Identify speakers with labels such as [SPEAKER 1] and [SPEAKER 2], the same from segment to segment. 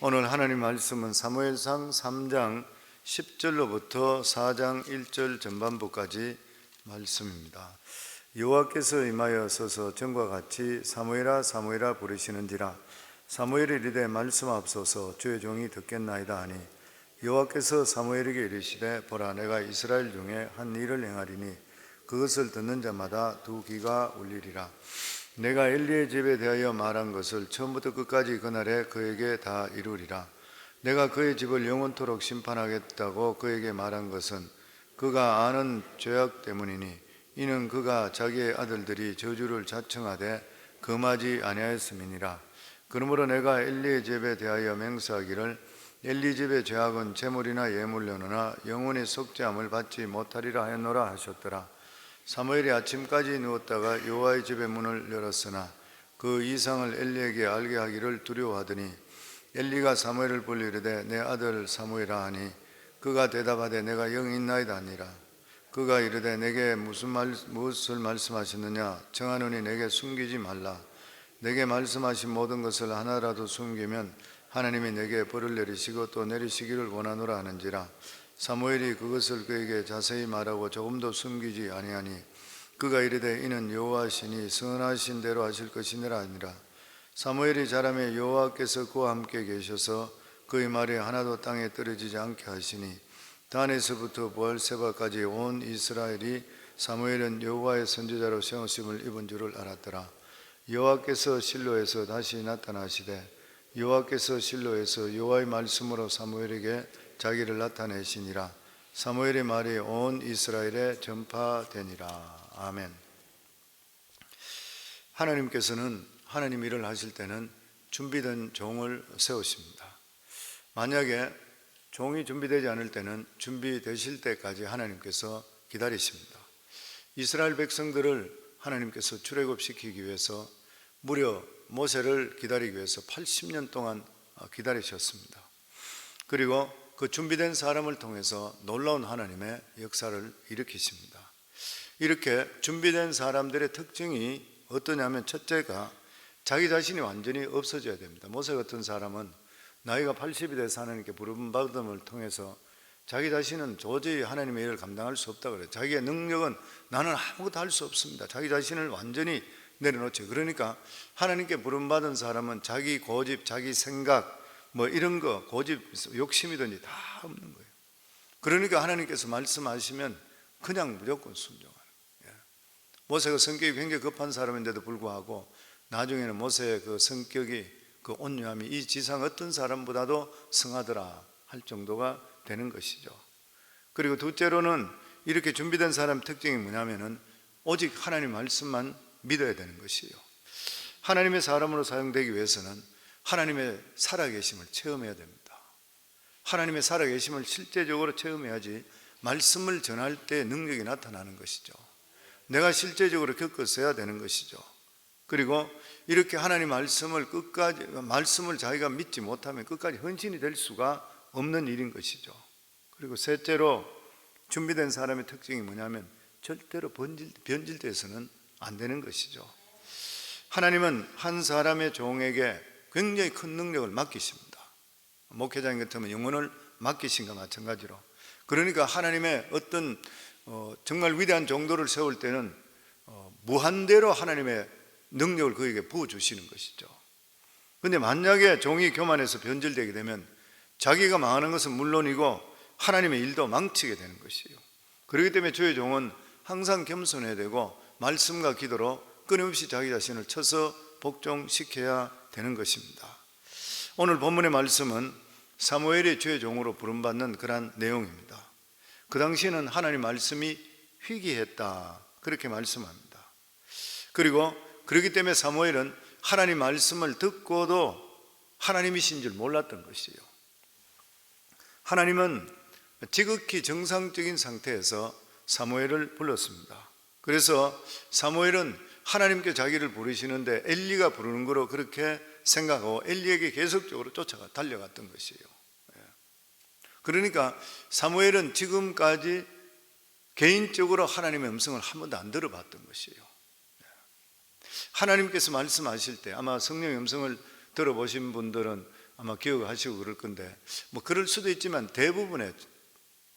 [SPEAKER 1] 오늘 하나님 말씀은 사무엘상 3장 10절로부터 4장 1절 전반부까지 말씀입니다. 여호와께서 임하여 서서 전과 같이 사무엘아 사무엘아 부르시는지라. 사무엘이 이르되 말씀하옵소서, 주의 종이 듣겠나이다 하니, 여호와께서 사무엘에게 이르시되 보라, 내가 이스라엘 중에 한 일을 행하리니 그것을 듣는 자마다 두 귀가 울리리라. 내가 엘리의 집에 대하여 말한 것을 처음부터 끝까지 그날에 그에게 다 이루리라. 내가 그의 집을 영원토록 심판하겠다고 그에게 말한 것은 그가 아는 죄악 때문이니, 이는 그가 자기의 아들들이 저주를 자청하되 금하지 아니하였음이니라. 그러므로 내가 엘리의 집에 대하여 맹세하기를, 엘리 집의 죄악은 재물이나 예물로나 영원히 속죄함을 받지 못하리라 하였노라 하셨더라. 사무엘이 아침까지 누웠다가 여호와의 집의 문을 열었으나 그 이상을 엘리에게 알게 하기를 두려워하더니, 엘리가 사무엘을 불러 이르되 내 아들 사무엘아 하니, 그가 대답하되 내가 영 있나이다 하니라. 그가 이르되 내게 무엇을 말씀하셨느냐? 청하노니 내게 숨기지 말라. 내게 말씀하신 모든 것을 하나라도 숨기면 하나님이 내게 벌을 내리시고 또 내리시기를 원하노라 하는지라. 사무엘이 그것을 그에게 자세히 말하고 조금도 숨기지 아니하니, 그가 이르되 이는 여호와시니 선하신 대로 하실 것이니라 하니라. 사무엘이 자라매 여호와께서 그와 함께 계셔서 그의 말이 하나도 땅에 떨어지지 않게 하시니, 단에서부터 부엘세바까지 온 이스라엘이 사무엘은 여호와의 선지자로 세우심을 입은 줄을 알았더라. 여호와께서 실로에서 다시 나타나시되, 여호와께서 실로에서 여호와의 말씀으로 사무엘에게 자기를 나타내시니라. 사무엘의 말이 온 이스라엘에 전파되니라. 아멘. 하나님께서는 하나님 일을 하실 때는 준비된 종을 세우십니다. 만약에 종이 준비되지 않을 때는 준비되실 때까지 하나님께서 기다리십니다. 이스라엘 백성들을 하나님께서 출애굽시키기 위해서 무려 모세를 기다리기 위해서 80년 동안 기다리셨습니다. 그리고 그 준비된 사람을 통해서 놀라운 하나님의 역사를 일으키십니다. 이렇게 준비된 사람들의 특징이 어떠냐면, 첫째가 자기 자신이 완전히 없어져야 됩니다. 모세 같은 사람은 나이가 80이 돼서 하나님께 부름받음을 통해서 자기 자신은 도저히 하나님의 일을 감당할 수 없다고 그래요. 자기의 능력은 나는 아무것도 할 수 없습니다. 자기 자신을 완전히 내려놓죠. 그러니까 하나님께 부름받은 사람은 자기 고집, 자기 생각 이런 거, 고집, 욕심이든지 다 없는 거예요. 그러니까 하나님께서 말씀하시면 그냥 무조건 순종하는 거예요. 모세가 성격이 굉장히 급한 사람인데도 불구하고 나중에는 모세의 그 성격이, 그 온유함이 이 지상 어떤 사람보다도 성하더라 할 정도가 되는 것이죠. 그리고 둘째로는 이렇게 준비된 사람 특징이 뭐냐면은 오직 하나님 말씀만 믿어야 되는 것이에요. 하나님의 사람으로 사용되기 위해서는 하나님의 살아계심을 체험해야 됩니다. 하나님의 살아계심을 실제적으로 체험해야지 말씀을 전할 때 능력이 나타나는 것이죠. 내가 실제적으로 겪었어야 되는 것이죠. 그리고 이렇게 하나님 말씀을 자기가 믿지 못하면 끝까지 헌신이 될 수가 없는 일인 것이죠. 그리고 셋째로 준비된 사람의 특징이 뭐냐면 절대로 변질돼서는 안 되는 것이죠. 하나님은 한 사람의 종에게 굉장히 큰 능력을 맡기십니다. 목회자인 같으면 영혼을 맡기신 것과 마찬가지로. 그러니까 하나님의 어떤 정말 위대한 종도를 세울 때는 무한대로 하나님의 능력을 그에게 부어주시는 것이죠. 그런데 만약에 종이 교만해서 변질되게 되면 자기가 망하는 것은 물론이고 하나님의 일도 망치게 되는 것이에요. 그렇기 때문에 주의 종은 항상 겸손해야 되고 말씀과 기도로 끊임없이 자기 자신을 쳐서 복종시켜야 되는 것입니다. 오늘 본문의 말씀은 사무엘이 주의 종으로 부름받는 그런 내용입니다. 그 당시에는 하나님 말씀이 희귀했다, 그렇게 말씀합니다. 그리고 그렇기 때문에 사무엘은 하나님 말씀을 듣고도 하나님이신 줄 몰랐던 것이에요. 하나님은 지극히 정상적인 상태에서 사무엘을 불렀습니다. 그래서 사무엘은 하나님께 자기를 부르시는데 엘리가 부르는 거로 그렇게 생각하고 엘리에게 계속적으로 달려갔던 것이에요. 그러니까 사무엘은 지금까지 개인적으로 하나님의 음성을 한 번도 안 들어봤던 것이에요. 하나님께서 말씀하실 때 아마 성령의 음성을 들어보신 분들은 아마 기억하시고 그럴 건데, 뭐 그럴 수도 있지만 대부분의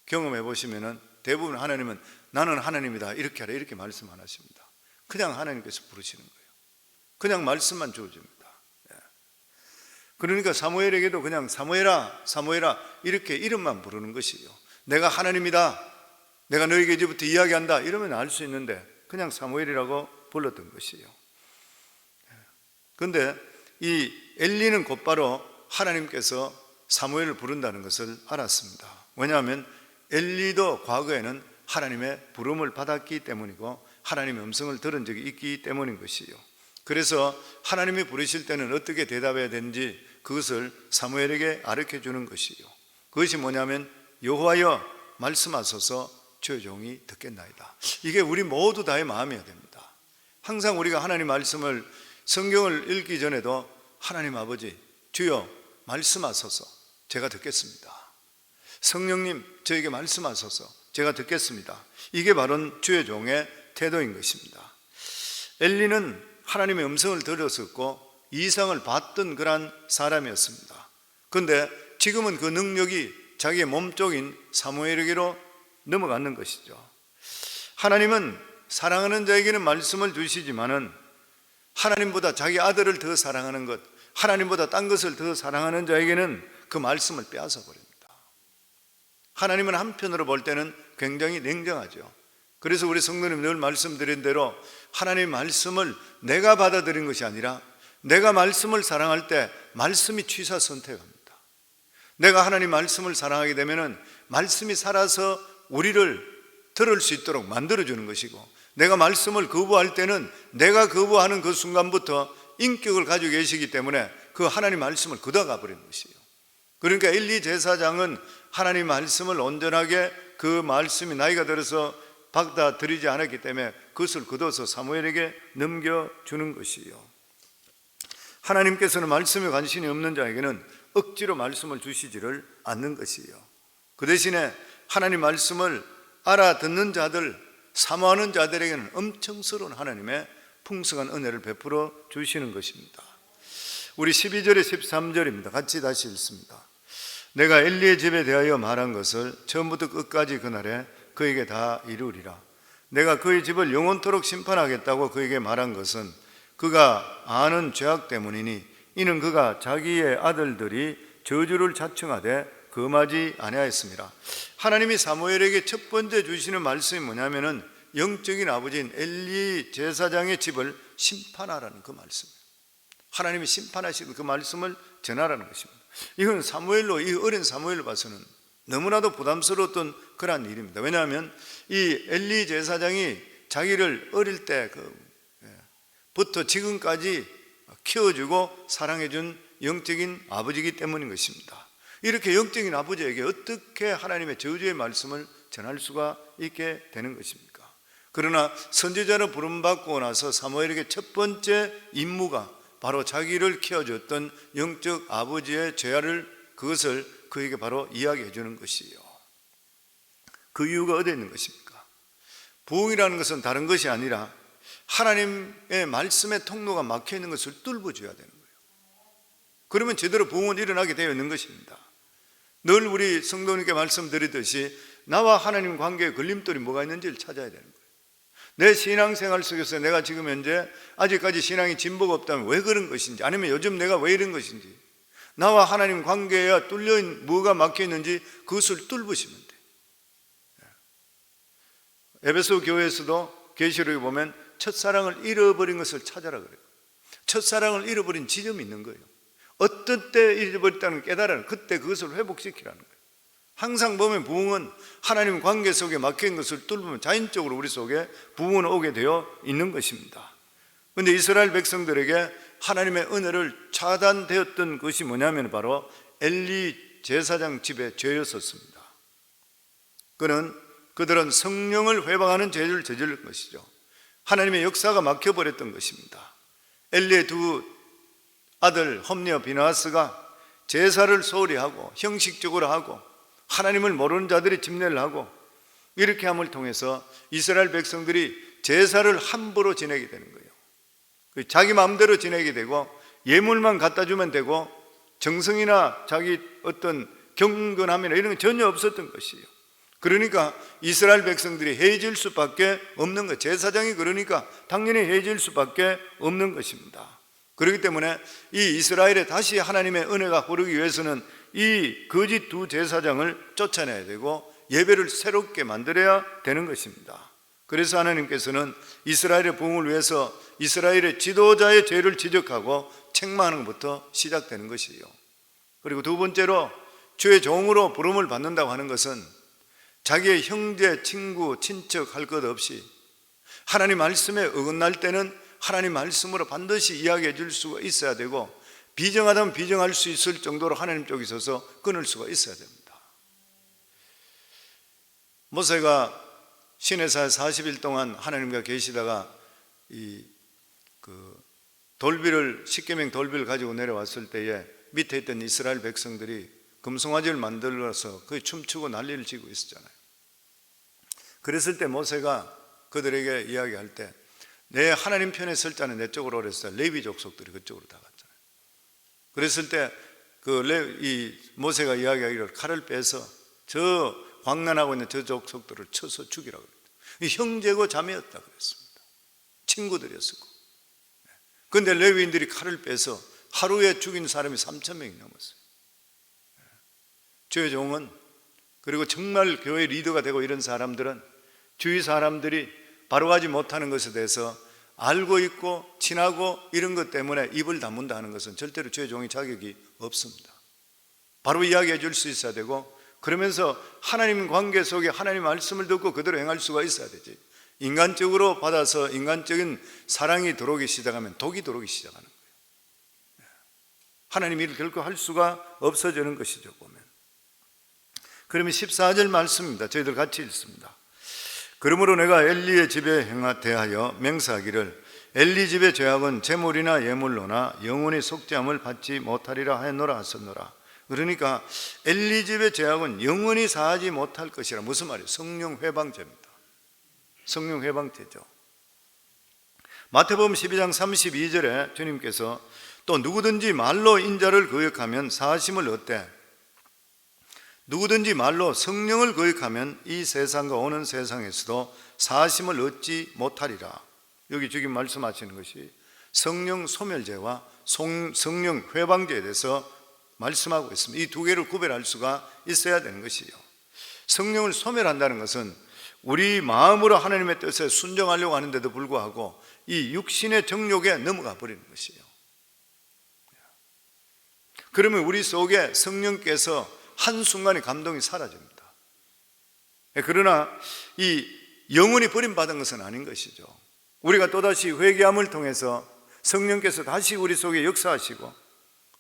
[SPEAKER 1] 경험해 보시면은 대부분 하나님은 나는 하나님이다 이렇게 하라 이렇게 말씀 안 하십니다. 그냥 하나님께서 부르시는 거예요. 그냥 말씀만 주어집니다. 그러니까 사무엘에게도 그냥 사무엘아 사무엘아 이렇게 이름만 부르는 것이에요. 내가 하나님이다, 내가 너에게 이제부터 이야기한다 이러면 알 수 있는데 그냥 사무엘이라고 불렀던 것이에요. 그런데 이 엘리는 곧바로 하나님께서 사무엘을 부른다는 것을 알았습니다. 왜냐하면 엘리도 과거에는 하나님의 부름을 받았기 때문이고 하나님의 음성을 들은 적이 있기 때문인 것이에요. 그래서 하나님이 부르실 때는 어떻게 대답해야 되는지 그것을 사무엘에게 가르쳐 주는 것이에요. 그것이 뭐냐면 여호와여 말씀하소서 주의 종이 듣겠나이다. 이게 우리 모두 다의 마음이어야 됩니다. 항상 우리가 하나님 말씀을 성경을 읽기 전에도 하나님 아버지 주여 말씀하소서 제가 듣겠습니다. 성령님 저에게 말씀하소서 제가 듣겠습니다. 이게 바로 주의 종의 태도인 것입니다. 엘리는 하나님의 음성을 들었었고 이상을 봤던 그런 사람이었습니다. 그런데 지금은 그 능력이 자기의 몸쪽인 사무엘에게로 넘어가는 것이죠. 하나님은 사랑하는 자에게는 말씀을 주시지만은 하나님보다 자기 아들을 더 사랑하는 것, 하나님보다 딴 것을 더 사랑하는 자에게는 그 말씀을 빼앗아 버립니다. 하나님은 한편으로 볼 때는 굉장히 냉정하죠. 그래서 우리 성도님 늘 말씀드린 대로 하나님의 말씀을 내가 받아들인 것이 아니라 내가 말씀을 사랑할 때 말씀이 취사 선택합니다. 내가 하나님 말씀을 사랑하게 되면 말씀이 살아서 우리를 들을 수 있도록 만들어주는 것이고, 내가 말씀을 거부할 때는 내가 거부하는 그 순간부터 인격을 가지고 계시기 때문에 그 하나님 말씀을 걷어가 버리는 것이에요. 그러니까 엘리 제사장은 하나님 말씀을 온전하게 그 말씀이 나이가 들어서 받아들이지 않았기 때문에 그것을 걷어서 사무엘에게 넘겨주는 것이에요. 하나님께서는 말씀에 관심이 없는 자에게는 억지로 말씀을 주시지를 않는 것이에요. 그 대신에 하나님 말씀을 알아듣는 자들, 사모하는 자들에게는 엄청스러운 하나님의 풍성한 은혜를 베풀어 주시는 것입니다. 우리 12절에 13절입니다. 같이 다시 읽습니다. 내가 엘리의 집에 대하여 말한 것을 처음부터 끝까지 그날에 그에게 다 이루리라. 내가 그의 집을 영원토록 심판하겠다고 그에게 말한 것은 그가 아는 죄악 때문이니 이는 그가 자기의 아들들이 저주를 자청하되 금하지 아니하였습니다. 하나님이 사무엘에게 첫 번째 주시는 말씀이 뭐냐면은 영적인 아버지인 엘리 제사장의 집을 심판하라는 그 말씀이에요. 하나님이 심판하시는 그 말씀을 전하라는 것입니다. 이건 사무엘로, 이 어린 사무엘로 봐서는 너무나도 부담스러웠던 그러한 일입니다. 왜냐하면 이 엘리 제사장이 자기를 어릴 때부터 지금까지 키워주고 사랑해준 영적인 아버지이기 때문인 것입니다. 이렇게 영적인 아버지에게 어떻게 하나님의 저주의 말씀을 전할 수가 있게 되는 것입니까? 그러나 선지자로 부름받고 나서 사무엘에게 첫 번째 임무가 바로 자기를 키워줬던 영적 아버지의 죄를, 그것을 그에게 바로 이야기해 주는 것이에요. 그 이유가 어디에 있는 것입니까? 부흥이라는 것은 다른 것이 아니라 하나님의 말씀의 통로가 막혀 있는 것을 뚫어줘야 되는 거예요. 그러면 제대로 부흥은 일어나게 되어 있는 것입니다. 늘 우리 성도님께 말씀드리듯이 나와 하나님 관계에 걸림돌이 뭐가 있는지를 찾아야 되는 거예요. 내 신앙생활 속에서 내가 지금 현재 아직까지 신앙이 진보가 없다면 왜 그런 것인지, 아니면 요즘 내가 왜 이런 것인지, 나와 하나님 관계에 뚫려있는 뭐가 막혀있는지 그것을 뚫으시면 돼요. 에베소 교회에서도 계시록에 보면 첫사랑을 잃어버린 것을 찾아라 그래요. 첫사랑을 잃어버린 지점이 있는 거예요. 어떤 때 잃어버렸다는 깨달아는 그때 그것을 회복시키라는 거예요. 항상 보면 부흥은 하나님 관계 속에 막힌 것을 뚫으면 자연적으로 우리 속에 부흥은 오게 되어 있는 것입니다. 그런데 이스라엘 백성들에게 하나님의 은혜를 차단되었던 것이 뭐냐면 바로 엘리 제사장 집의 죄였었습니다. 그들은 성령을 회방하는 죄를 저지른 것이죠. 하나님의 역사가 막혀버렸던 것입니다. 엘리의 두 아들 홈리와 비나하스가 제사를 소홀히 하고 형식적으로 하고 하나님을 모르는 자들이 집례를 하고 이렇게 함을 통해서 이스라엘 백성들이 제사를 함부로 지내게 되는 거예요. 자기 마음대로 지내게 되고 예물만 갖다 주면 되고 정성이나 자기 어떤 경건함이나 이런 건 전혀 없었던 것이에요. 그러니까 이스라엘 백성들이 해질 수밖에 없는 것, 제사장이 그러니까 당연히 해질 수밖에 없는 것입니다. 그렇기 때문에 이 이스라엘에 다시 하나님의 은혜가 흐르기 위해서는 이 거짓 두 제사장을 쫓아내야 되고 예배를 새롭게 만들어야 되는 것입니다. 그래서 하나님께서는 이스라엘의 부흥을 위해서 이스라엘의 지도자의 죄를 지적하고 책망하는 것부터 시작되는 것이에요. 그리고 두 번째로 주의 종으로 부름을 받는다고 하는 것은 자기의 형제, 친구, 친척 할 것 없이 하나님 말씀에 어긋날 때는 하나님 말씀으로 반드시 이야기해 줄 수가 있어야 되고, 비정하다면 비정할 수 있을 정도로 하나님 쪽에 있어서 끊을 수가 있어야 됩니다. 모세가 시내사에 40일 동안 하나님과 계시다가 돌비를, 십계명 돌비를 가지고 내려왔을 때에 밑에 있던 이스라엘 백성들이 금송아지를 만들어서 거기 춤추고 난리를 치고 있었잖아요. 그랬을 때 모세가 그들에게 이야기할 때, 내 하나님 편에 설 자는 내 쪽으로 오랬어요. 레위 족속들이 그쪽으로 다 갔잖아요. 그랬을 때 모세가 이야기하기를 칼을 빼서 저 광란하고 있는 저 족속들을 쳐서 죽이라고 그랬어요. 형제고 자매였다 그랬습니다. 친구들이었고. 그런데 레위인들이 칼을 빼서 하루에 죽인 사람이 3,000명이 넘었어요. 주의 종은, 그리고 정말 교회 리더가 되고 이런 사람들은 주위 사람들이 바로 가지 못하는 것에 대해서 알고 있고 친하고 이런 것 때문에 입을 다문다 하는 것은 절대로 주의 종이 자격이 없습니다. 바로 이야기해 줄 수 있어야 되고, 그러면서 하나님 관계 속에 하나님 말씀을 듣고 그대로 행할 수가 있어야 되지. 인간적으로 받아서 인간적인 사랑이 들어오기 시작하면 독이 들어오기 시작하는 거예요. 하나님 일을 결코 할 수가 없어지는 것이죠, 보면. 그러면 14절 말씀입니다. 저희들 같이 읽습니다. 그러므로 내가 엘리의 집에 대하여 맹세하기를 엘리 집의 죄악은 제물이나 예물로나 영원히 속죄함을 받지 못하리라 하였노라 하셨노라. 그러니까 엘리 집의 죄악은 영원히 사하지 못할 것이라. 무슨 말이에요? 성령 회방죄입니다. 성령 회방죄죠. 마태복음 12장 32절에 주님께서 또 누구든지 말로 인자를 거역하면 사하심을 얻되 누구든지 말로 성령을 거역하면 이 세상과 오는 세상에서도 사하심을 얻지 못하리라. 여기 지금 말씀하시는 것이 성령 소멸죄와 성령 회방죄에 대해서 말씀하고 있습니다. 이 두 개를 구별할 수가 있어야 되는 것이요. 성령을 소멸한다는 것은 우리 마음으로 하나님의 뜻에 순종하려고 하는데도 불구하고 이 육신의 정욕에 넘어가 버리는 것이에요. 그러면 우리 속에 성령께서 한순간에 감동이 사라집니다. 그러나 이 영원히 버림받은 것은 아닌 것이죠. 우리가 또다시 회개함을 통해서 성령께서 다시 우리 속에 역사하시고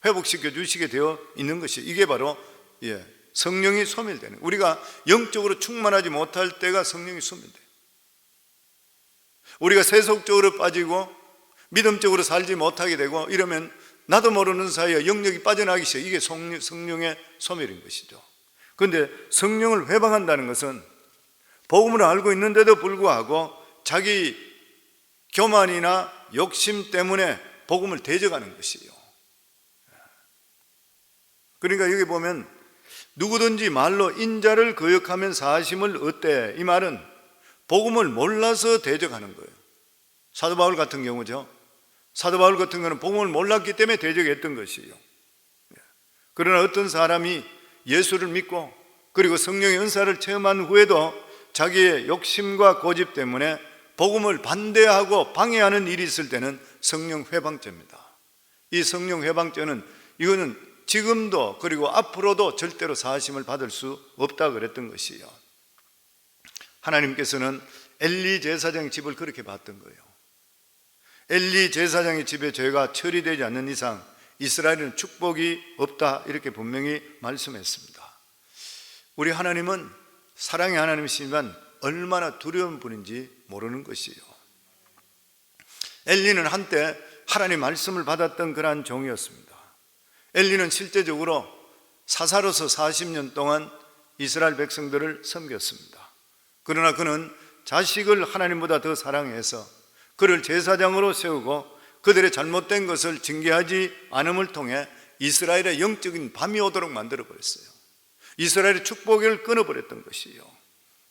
[SPEAKER 1] 회복시켜 주시게 되어 있는 것이, 이게 바로 성령이 소멸되는, 우리가 영적으로 충만하지 못할 때가 성령이 소멸돼요. 우리가 세속적으로 빠지고 믿음적으로 살지 못하게 되고 이러면 나도 모르는 사이에 영역이 빠져나가기 시작. 이게 성령의 소멸인 것이죠. 그런데 성령을 회방한다는 것은 복음을 알고 있는데도 불구하고 자기 교만이나 욕심 때문에 복음을 대적하는 것이에요. 그러니까 여기 보면 누구든지 말로 인자를 거역하면 사하심을 얻되, 이 말은 복음을 몰라서 대적하는 거예요. 사도 바울 같은 경우죠. 사도 바울 같은 경우는 복음을 몰랐기 때문에 대적했던 것이에요. 그러나 어떤 사람이 예수를 믿고 그리고 성령의 은사를 체험한 후에도 자기의 욕심과 고집 때문에 복음을 반대하고 방해하는 일이 있을 때는 성령 회방죄입니다. 이 성령 회방죄는 이거는 지금도 그리고 앞으로도 절대로 사하심을 받을 수 없다 그랬던 것이에요. 하나님께서는 엘리 제사장 집을 그렇게 봤던 거예요. 엘리 제사장의 집에 죄가 처리되지 않는 이상 이스라엘은 축복이 없다, 이렇게 분명히 말씀했습니다. 우리 하나님은 사랑의 하나님이시지만 얼마나 두려운 분인지 모르는 것이에요. 엘리는 한때 하나님 말씀을 받았던 그러한 종이었습니다. 엘리는 실제적으로 사사로서 40년 동안 이스라엘 백성들을 섬겼습니다. 그러나 그는 자식을 하나님보다 더 사랑해서 그를 제사장으로 세우고 그들의 잘못된 것을 징계하지 않음을 통해 이스라엘의 영적인 밤이 오도록 만들어버렸어요. 이스라엘의 축복을 끊어버렸던 것이요.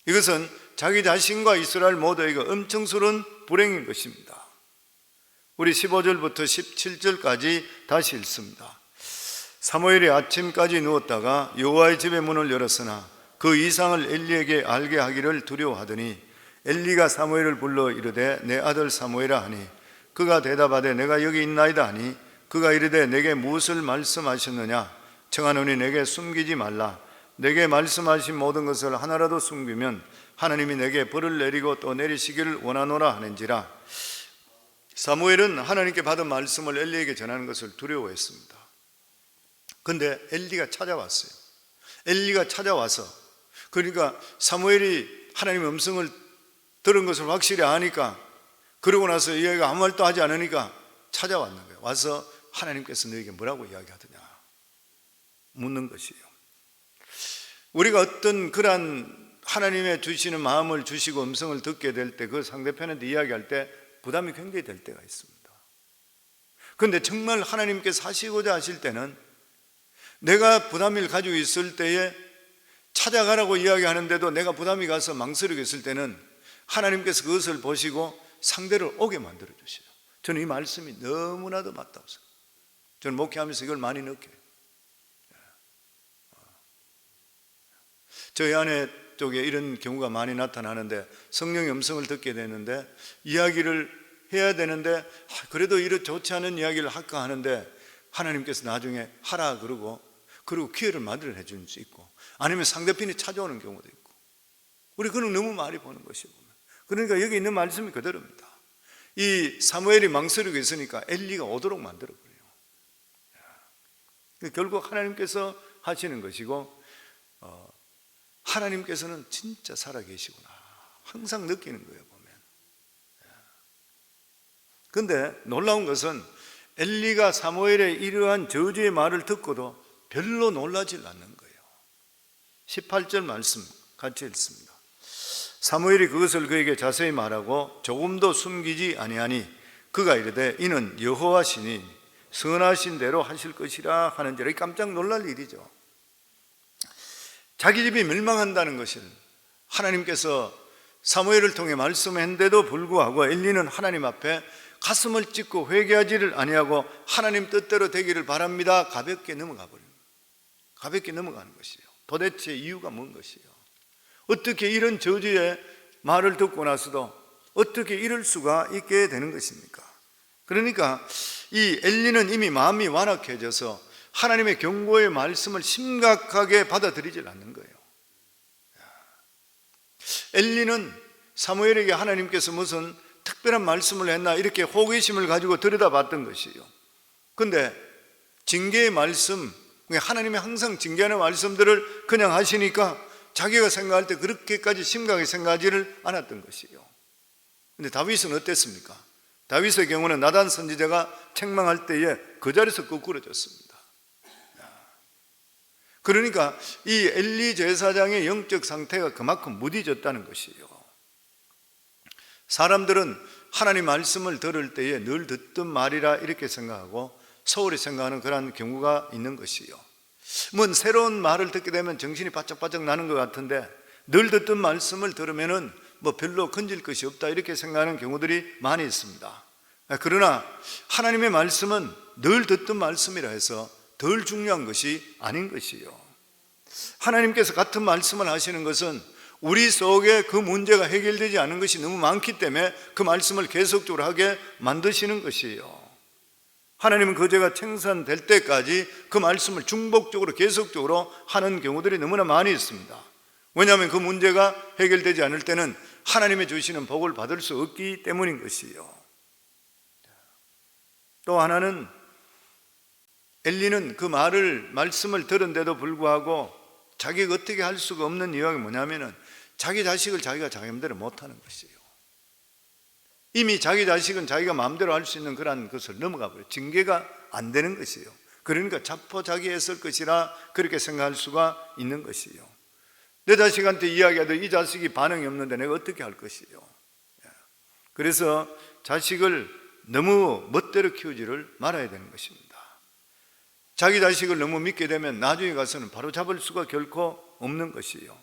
[SPEAKER 1] 이것은 자기 자신과 이스라엘 모두에게 엄청스러운 불행인 것입니다. 우리 15절부터 17절까지 다시 읽습니다. 사무엘이 아침까지 누웠다가 여호와의 집의 문을 열었으나 그 이상을 엘리에게 알게 하기를 두려워하더니 엘리가 사무엘을 불러 이르되 내 아들 사무엘아 하니 그가 대답하되 내가 여기 있나이다 하니 그가 이르되 내게 무엇을 말씀하셨느냐 청하노니 내게 숨기지 말라 내게 말씀하신 모든 것을 하나라도 숨기면 하나님이 내게 벌을 내리고 또 내리시기를 원하노라 하는지라. 사무엘은 하나님께 받은 말씀을 엘리에게 전하는 것을 두려워했습니다. 그런데 엘리가 찾아왔어요. 엘리가 찾아와서, 그러니까 사무엘이 하나님의 음성을 들은 것을 확실히 아니까, 그러고 나서 얘가 아무 말도 하지 않으니까 찾아왔는 거예요. 와서 하나님께서 너에게 뭐라고 이야기하더냐 묻는 것이에요. 우리가 어떤 그러한 하나님의 주시는 마음을 주시고 음성을 듣게 될 때 그 상대편한테 이야기할 때 부담이 굉장히 될 때가 있습니다. 그런데 정말 하나님께서 하시고자 하실 때는 내가 부담을 가지고 있을 때에 찾아가라고 이야기하는데도 내가 부담이 가서 망설이고 있을 때는 하나님께서 그것을 보시고 상대를 오게 만들어 주셔요. 저는 이 말씀이 너무나도 맞다고 생각해요. 저는 목회하면서 이걸 많이 느껴요. 저희 아내 쪽에 이런 경우가 많이 나타나는데 성령의 음성을 듣게 되는데 이야기를 해야 되는데 그래도 이렇게 좋지 않은 이야기를 할까 하는데 하나님께서 나중에 하라 그러고 그리고 기회를 마련해 줄 수 있고 아니면 상대편이 찾아오는 경우도 있고 우리 그는 너무 많이 보는 것이고 그러니까 여기 있는 말씀이 그대로입니다. 이 사무엘이 망설이고 있으니까 엘리가 오도록 만들어버려요. 결국 하나님께서 하시는 것이고 하나님께서는 진짜 살아계시구나 항상 느끼는 거예요 보면. 그런데 놀라운 것은 엘리가 사무엘의 이러한 저주의 말을 듣고도 별로 놀라질 않는 거예요. 18절 말씀 같이 읽습니다. 사무엘이 그것을 그에게 자세히 말하고 조금도 숨기지 아니하니 그가 이르되 이는 여호와시니 선하신 대로 하실 것이라 하는지라. 깜짝 놀랄 일이죠. 자기 집이 멸망한다는 것을 하나님께서 사무엘을 통해 말씀했는데도 불구하고 엘리는 하나님 앞에 가슴을 찢고 회개하지를 아니하고 하나님 뜻대로 되기를 바랍니다 가볍게 넘어가 버립니다. 가볍게 넘어가는 것이에요. 도대체 이유가 뭔 것이에요? 어떻게 이런 저주의 말을 듣고 나서도 어떻게 이럴 수가 있게 되는 것입니까? 그러니까 이 엘리는 이미 마음이 완악해져서 하나님의 경고의 말씀을 심각하게 받아들이질 않는 거예요. 엘리는 사무엘에게 하나님께서 무슨 특별한 말씀을 했나 이렇게 호기심을 가지고 들여다봤던 것이에요. 그런데 징계의 말씀, 하나님이 항상 징계하는 말씀들을 그냥 하시니까 자기가 생각할 때 그렇게까지 심각하게 생각하지를 않았던 것이에요. 그런데 다윗은 어땠습니까? 다윗의 경우는 나단 선지자가 책망할 때에 그 자리에서 거꾸러졌습니다. 그러니까 이 엘리 제사장의 영적 상태가 그만큼 무디졌다는 것이에요. 사람들은 하나님 말씀을 들을 때에 늘 듣던 말이라 이렇게 생각하고 소홀히 생각하는 그런 경우가 있는 것이요. 뭐 새로운 말을 듣게 되면 정신이 바짝바짝 나는 것 같은데 늘 듣던 말씀을 들으면은 뭐 별로 건질 것이 없다 이렇게 생각하는 경우들이 많이 있습니다. 그러나 하나님의 말씀은 늘 듣던 말씀이라 해서 덜 중요한 것이 아닌 것이요. 하나님께서 같은 말씀을 하시는 것은 우리 속에 그 문제가 해결되지 않은 것이 너무 많기 때문에 그 말씀을 계속적으로 하게 만드시는 것이에요. 하나님은 그 죄가 청산될 때까지 그 말씀을 중복적으로 계속적으로 하는 경우들이 너무나 많이 있습니다. 왜냐하면 그 문제가 해결되지 않을 때는 하나님의 주시는 복을 받을 수 없기 때문인 것이에요. 또 하나는 엘리는 그 말씀을 들은데도 불구하고 자기가 어떻게 할 수가 없는 이유가 뭐냐면은 자기 자식을 자기가 자기 마음대로 못하는 것이에요. 이미 자기 자식은 자기가 마음대로 할 수 있는 그런 것을 넘어가 버려요. 징계가 안 되는 것이에요. 그러니까 자포자기했을 것이라 그렇게 생각할 수가 있는 것이에요. 내 자식한테 이야기하도 이 자식이 반응이 없는데 내가 어떻게 할 것이에요. 그래서 자식을 너무 멋대로 키우지를 말아야 되는 것입니다. 자기 자식을 너무 믿게 되면 나중에 가서는 바로 잡을 수가 결코 없는 것이에요.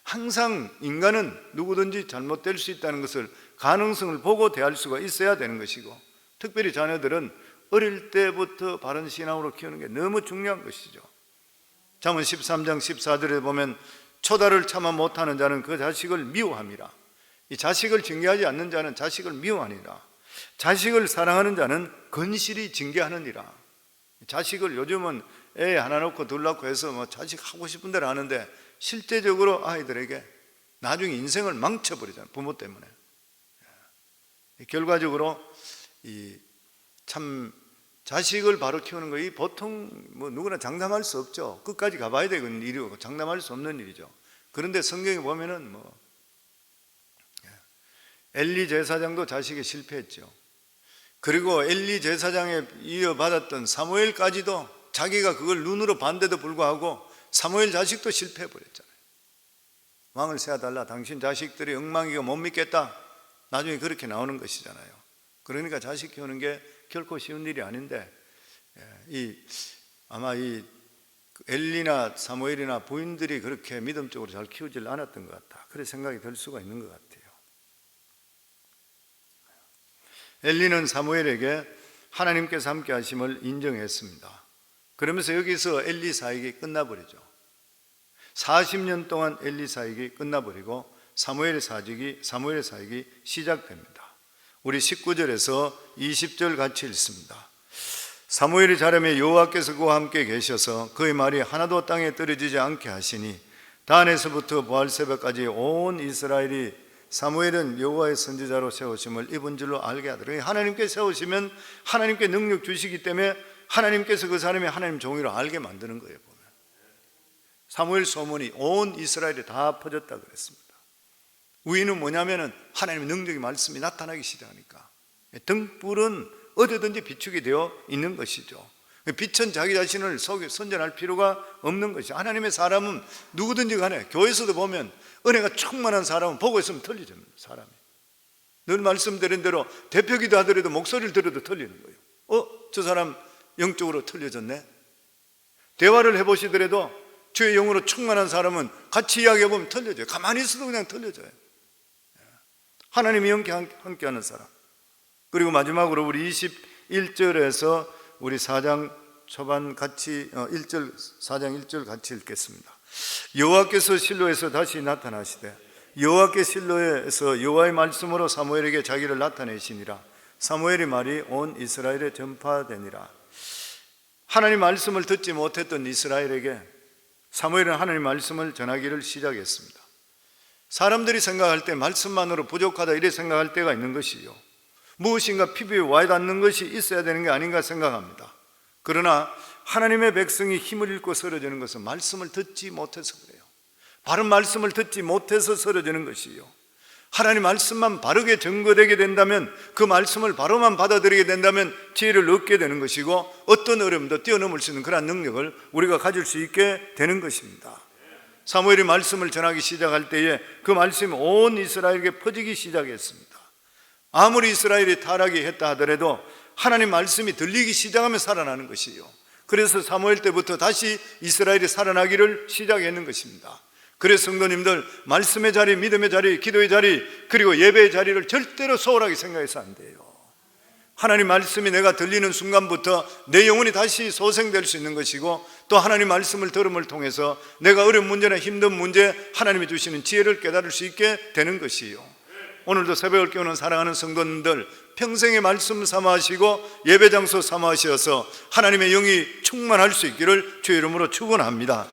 [SPEAKER 1] 항상 인간은 누구든지 잘못될 수 있다는 것을 가능성을 보고 대할 수가 있어야 되는 것이고, 특별히 자녀들은 어릴 때부터 바른 신앙으로 키우는 게 너무 중요한 것이죠. 잠언 13장 14절에 보면 초다를 참아 못하는 자는 그 자식을 미워함이라. 이 자식을 징계하지 않는 자는 자식을 미워하니라. 자식을 사랑하는 자는 건실히 징계하느니라. 자식을 요즘은 애 하나 놓고 둘 낳고 해서 뭐 자식 하고 싶은 대로 하는데 실제적으로 아이들에게 나중에 인생을 망쳐버리잖아요. 부모 때문에. 결과적으로 참 자식을 바로 키우는 거, 보통 뭐 누구나 장담할 수 없죠. 끝까지 가봐야 되는 일이고 장담할 수 없는 일이죠. 그런데 성경에 보면은 엘리 제사장도 자식이 실패했죠. 그리고 엘리 제사장에 이어받았던 사무엘까지도 자기가 그걸 눈으로 봤는데도 불구하고 사무엘 자식도 실패해버렸잖아요. 왕을 세워달라, 당신 자식들이 엉망이고 못 믿겠다, 나중에 그렇게 나오는 것이잖아요. 그러니까 자식 키우는 게 결코 쉬운 일이 아닌데, 아마 엘리나 사무엘이나 부인들이 그렇게 믿음적으로 잘 키우질 않았던 것 같다, 그런 생각이 들 수가 있는 것 같아요. 엘리는 사무엘에게 하나님께서 함께 하심을 인정했습니다. 그러면서 여기서 엘리 사역이 끝나버리죠. 40년 동안 엘리 사역이 끝나버리고 사무엘의 사역이 시작됩니다. 우리 19절에서 20절 같이 읽습니다. 사무엘이 자라매 여호와께서 그와 함께 계셔서 그의 말이 하나도 땅에 떨어지지 않게 하시니 단에서부터 부활새벽까지 온 이스라엘이 사무엘은 여호와의 선지자로 세우심을 입은 줄로 알게 하더라. 하나님께 세우시면 하나님께 능력 주시기 때문에 하나님께서 그 사람이 하나님 종이로 알게 만드는 거예요. 보면 사무엘 소문이 온 이스라엘에 다 퍼졌다 그랬습니다. 우리는 뭐냐면은 하나님의 능력의 말씀이 나타나기 시작하니까 등불은 어디든지 비추게 되어 있는 것이죠. 빛은 자기 자신을 선전할 필요가 없는 것이죠. 하나님의 사람은 누구든지 간에 교회에서도 보면 은혜가 충만한 사람은 보고 있으면 틀리죠. 사람이 늘 말씀드린 대로 대표기도 하더라도 목소리를 들어도 틀리는 거예요. 저 사람 영적으로 틀려졌네. 대화를 해보시더라도 주의 영으로 충만한 사람은 같이 이야기해보면 틀려져요. 가만히 있어도 그냥 틀려져요. 하나님이 함께하는 사람. 그리고 마지막으로 우리 21절에서 우리 4장 초반 같이 4장 1절 같이 읽겠습니다. 여호와께서 실로에서 다시 나타나시되 여호와께 실로에서 여호와의 말씀으로 사무엘에게 자기를 나타내시니라. 사무엘의 말이 온 이스라엘에 전파되니라. 하나님 말씀을 듣지 못했던 이스라엘에게 사무엘은 하나님 말씀을 전하기를 시작했습니다. 사람들이 생각할 때 말씀만으로 부족하다 이렇게 생각할 때가 있는 것이요, 무엇인가 피부에 와 닿는 것이 있어야 되는 게 아닌가 생각합니다. 그러나 하나님의 백성이 힘을 잃고 쓰러지는 것은 말씀을 듣지 못해서 그래요. 바른 말씀을 듣지 못해서 쓰러지는 것이요, 하나님 말씀만 바르게 증거되게 된다면, 그 말씀을 바로만 받아들이게 된다면 지혜를 얻게 되는 것이고 어떤 어려움도 뛰어넘을 수 있는 그런 능력을 우리가 가질 수 있게 되는 것입니다. 사무엘이 말씀을 전하기 시작할 때에 그 말씀이 온 이스라엘에게 퍼지기 시작했습니다. 아무리 이스라엘이 타락이 했다 하더라도 하나님 말씀이 들리기 시작하면 살아나는 것이요, 그래서 사무엘 때부터 다시 이스라엘이 살아나기를 시작했는 것입니다. 그래서 성도님들, 말씀의 자리, 믿음의 자리, 기도의 자리, 그리고 예배의 자리를 절대로 소홀하게 생각해서 안 돼요. 하나님 말씀이 내가 들리는 순간부터 내 영혼이 다시 소생될 수 있는 것이고, 또 하나님 말씀을 들음을 통해서 내가 어려운 문제나 힘든 문제, 하나님이 주시는 지혜를 깨달을 수 있게 되는 것이요, 오늘도 새벽을 깨우는 사랑하는 성도님들, 평생의 말씀 삼아하시고 예배 장소 삼아하셔서 하나님의 영이 충만할 수 있기를 주의 이름으로 축원합니다.